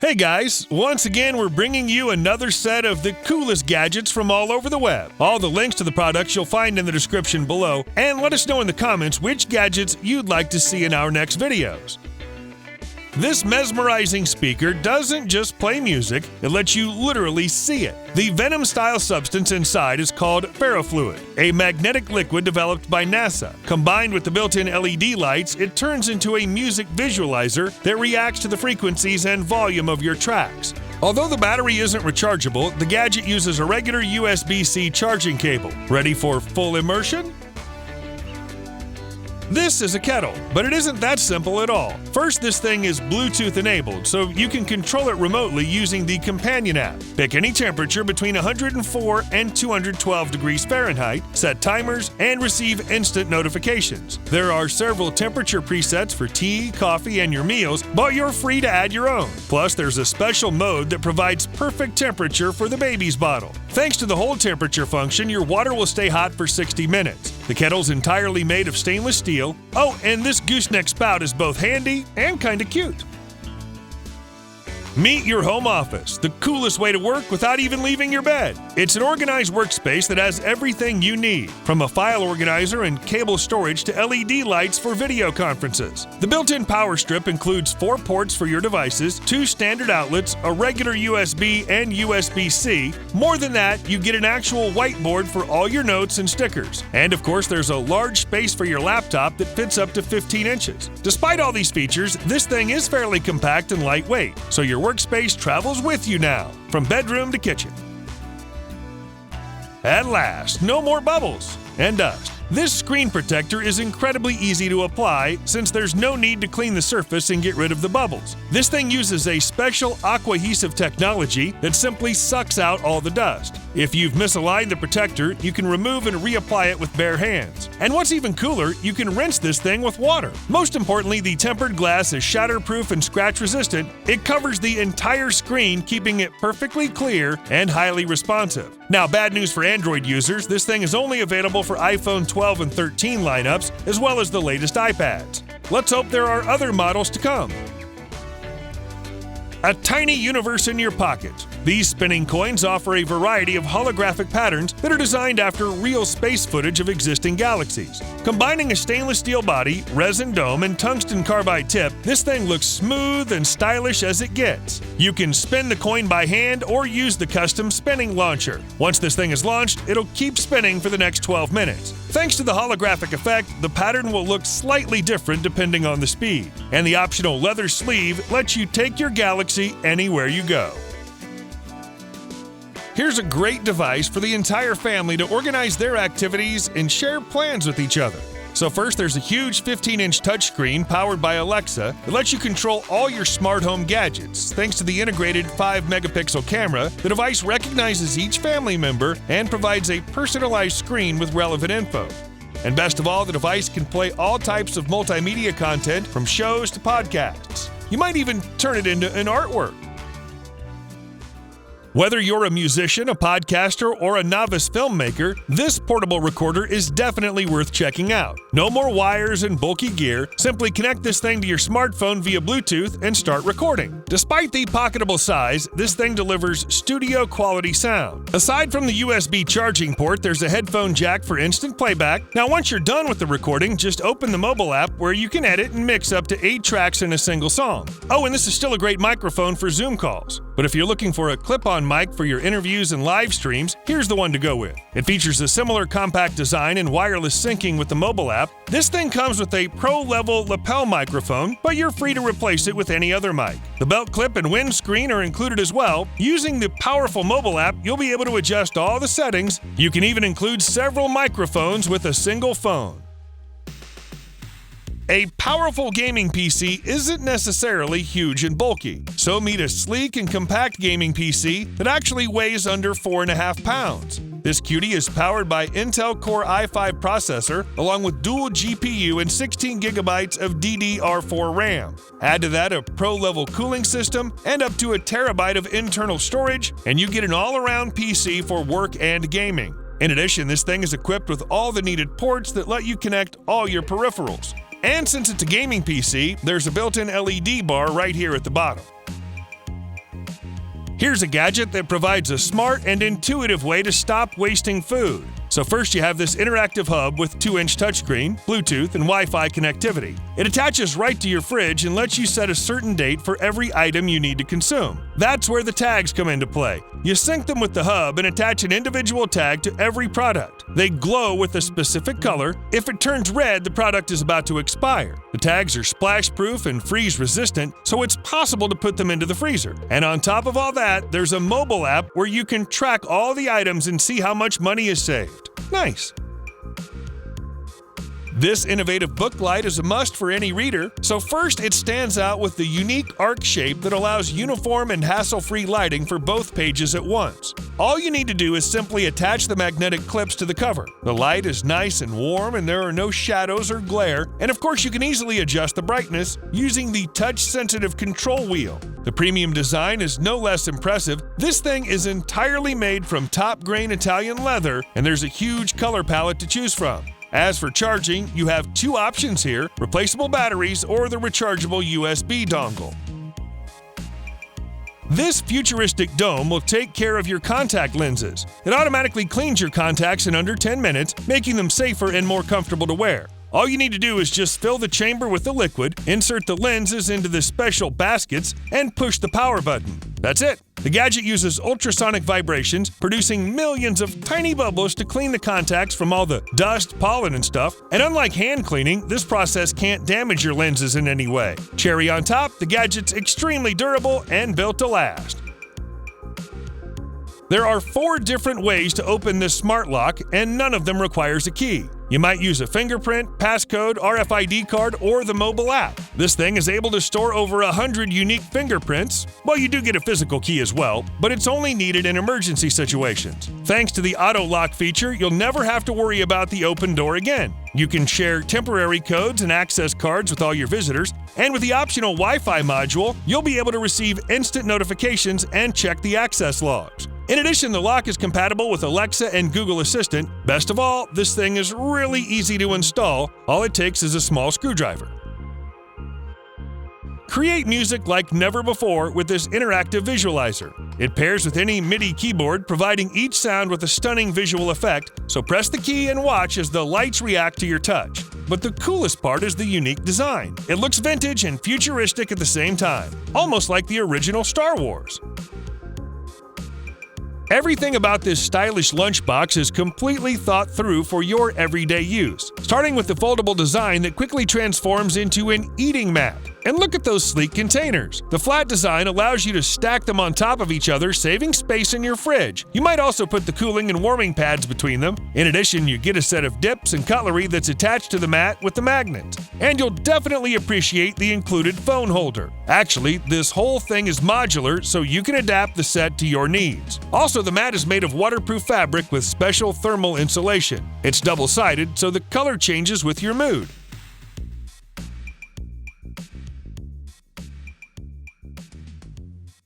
Hey guys, once again we're bringing you another set of the coolest gadgets from all over the web. All the links to the products you'll find in the description below, and let us know in the comments which gadgets you'd like to see in our next videos. This mesmerizing speaker doesn't just play music, it lets you literally see it. The venom-style substance inside is called Ferrofluid, a magnetic liquid developed by NASA. Combined with the built-in LED lights, it turns into a music visualizer that reacts to the frequencies and volume of your tracks. Although the battery isn't rechargeable, the gadget uses a regular USB-C charging cable. Ready for full immersion? This is a kettle, but it isn't that simple at all. First, this thing is Bluetooth enabled, so you can control it remotely using the companion app. Pick any temperature between 104 and 212 degrees Fahrenheit, set timers, and receive instant notifications. There are several temperature presets for tea, coffee, and your meals, but you're free to add your own. Plus, there's a special mode that provides perfect temperature for the baby's bottle. Thanks to the hold temperature function, your water will stay hot for 60 minutes. The kettle's entirely made of stainless steel. Oh, and this gooseneck spout is both handy and kinda cute. Meet your home office, the coolest way to work without even leaving your bed. It's an organized workspace that has everything you need, from a file organizer and cable storage to LED lights for video conferences. The built-in power strip includes 4 ports for your devices, 2 standard outlets, a regular USB and USB-C. More than that, you get an actual whiteboard for all your notes and stickers. And of course, there's a large space for your laptop that fits up to 15 inches. Despite all these features, this thing is fairly compact and lightweight, so your workspace travels with you now, from bedroom to kitchen. At last, no more bubbles and dust. This screen protector is incredibly easy to apply since there's no need to clean the surface and get rid of the bubbles. This thing uses a special aqua-adhesive technology that simply sucks out all the dust. If you've misaligned the protector, you can remove and reapply it with bare hands. And what's even cooler, you can rinse this thing with water. Most importantly, the tempered glass is shatterproof and scratch-resistant. It covers the entire screen, keeping it perfectly clear and highly responsive. Now, bad news for Android users, this thing is only available for iPhone 12 and 13 lineups, as well as the latest iPads. Let's hope there are other models to come. A tiny universe in your pocket. These spinning coins offer a variety of holographic patterns that are designed after real space footage of existing galaxies. Combining a stainless steel body, resin dome, and tungsten carbide tip, this thing looks smooth and stylish as it gets. You can spin the coin by hand or use the custom spinning launcher. Once this thing is launched, it'll keep spinning for the next 12 minutes. Thanks to the holographic effect, the pattern will look slightly different depending on the speed. And the optional leather sleeve lets you take your galaxy anywhere you go. Here's a great device for the entire family to organize their activities and share plans with each other. So first, there's a huge 15-inch touchscreen powered by Alexa that lets you control all your smart home gadgets. Thanks to the integrated 5-megapixel camera, the device recognizes each family member and provides a personalized screen with relevant info. And best of all, the device can play all types of multimedia content from shows to podcasts. You might even turn it into an artwork. Whether you're a musician, a podcaster, or a novice filmmaker, this portable recorder is definitely worth checking out. No more wires and bulky gear. Simply connect this thing to your smartphone via Bluetooth and start recording. Despite the pocketable size, this thing delivers studio-quality sound. Aside from the USB charging port, there's a headphone jack for instant playback. Now, once you're done with the recording, just open the mobile app where you can edit and mix up to 8 tracks in a single song. Oh, and this is still a great microphone for Zoom calls. But if you're looking for a clip-on mic for your interviews and live streams, here's the one to go with. It features a similar compact design and wireless syncing with the mobile app. This thing comes with a pro-level lapel microphone, but you're free to replace it with any other mic. The belt clip and windscreen are included as well. Using the powerful mobile app, you'll be able to adjust all the settings. You can even include several microphones with a single phone. A powerful gaming PC isn't necessarily huge and bulky, so meet a sleek and compact gaming PC that actually weighs under 4.5 pounds. This cutie is powered by Intel Core i5 processor along with dual GPU and 16 gigabytes of DDR4 RAM. Add to that a pro-level cooling system and up to a terabyte of internal storage, and you get an all-around PC for work and gaming. In addition, this thing is equipped with all the needed ports that let you connect all your peripherals. And since it's a gaming PC, there's a built-in LED bar right here at the bottom. Here's a gadget that provides a smart and intuitive way to stop wasting food. So first you have this interactive hub with 2-inch touchscreen, Bluetooth, and Wi-Fi connectivity. It attaches right to your fridge and lets you set a certain date for every item you need to consume. That's where the tags come into play. You sync them with the hub and attach an individual tag to every product. They glow with a specific color. If it turns red, the product is about to expire. The tags are splash-proof and freeze-resistant, so it's possible to put them into the freezer. And on top of all that, there's a mobile app where you can track all the items and see how much money is saved. Nice. This innovative book light is a must for any reader. So first, it stands out with the unique arc shape that allows uniform and hassle-free lighting for both pages at once. All you need to do is simply attach the magnetic clips to the cover. The light is nice and warm, and there are no shadows or glare. And of course, you can easily adjust the brightness using the touch-sensitive control wheel. The premium design is no less impressive. This thing is entirely made from top-grain Italian leather, and there's a huge color palette to choose from. As for charging, you have two options here: replaceable batteries or the rechargeable USB dongle. This futuristic dome will take care of your contact lenses. It automatically cleans your contacts in under 10 minutes, making them safer and more comfortable to wear. All you need to do is just fill the chamber with the liquid, insert the lenses into the special baskets, and push the power button. That's it. The gadget uses ultrasonic vibrations, producing millions of tiny bubbles to clean the contacts from all the dust, pollen, and stuff. And unlike hand cleaning, this process can't damage your lenses in any way. Cherry on top, the gadget's extremely durable and built to last. There are 4 different ways to open this smart lock, and none of them requires a key. You might use a fingerprint, passcode, RFID card, or the mobile app. This thing is able to store over 100 unique fingerprints. Well, you do get a physical key as well, but it's only needed in emergency situations. Thanks to the auto lock feature, you'll never have to worry about the open door again. You can share temporary codes and access cards with all your visitors, and with the optional Wi-Fi module, you'll be able to receive instant notifications and check the access logs. In addition, the lock is compatible with Alexa and Google Assistant. Best of all, this thing is really easy to install. All it takes is a small screwdriver. Create music like never before with this interactive visualizer. It pairs with any MIDI keyboard, providing each sound with a stunning visual effect, so press the key and watch as the lights react to your touch. But the coolest part is the unique design. It looks vintage and futuristic at the same time, almost like the original Star Wars. Everything about this stylish lunchbox is completely thought through for your everyday use, starting with the foldable design that quickly transforms into an eating mat. And look at those sleek containers. The flat design allows you to stack them on top of each other, saving space in your fridge. You might also put the cooling and warming pads between them. In addition, you get a set of dips and cutlery that's attached to the mat with the magnet. And you'll definitely appreciate the included phone holder. Actually, this whole thing is modular, so you can adapt the set to your needs. Also, the mat is made of waterproof fabric with special thermal insulation. It's double-sided, so the color changes with your mood.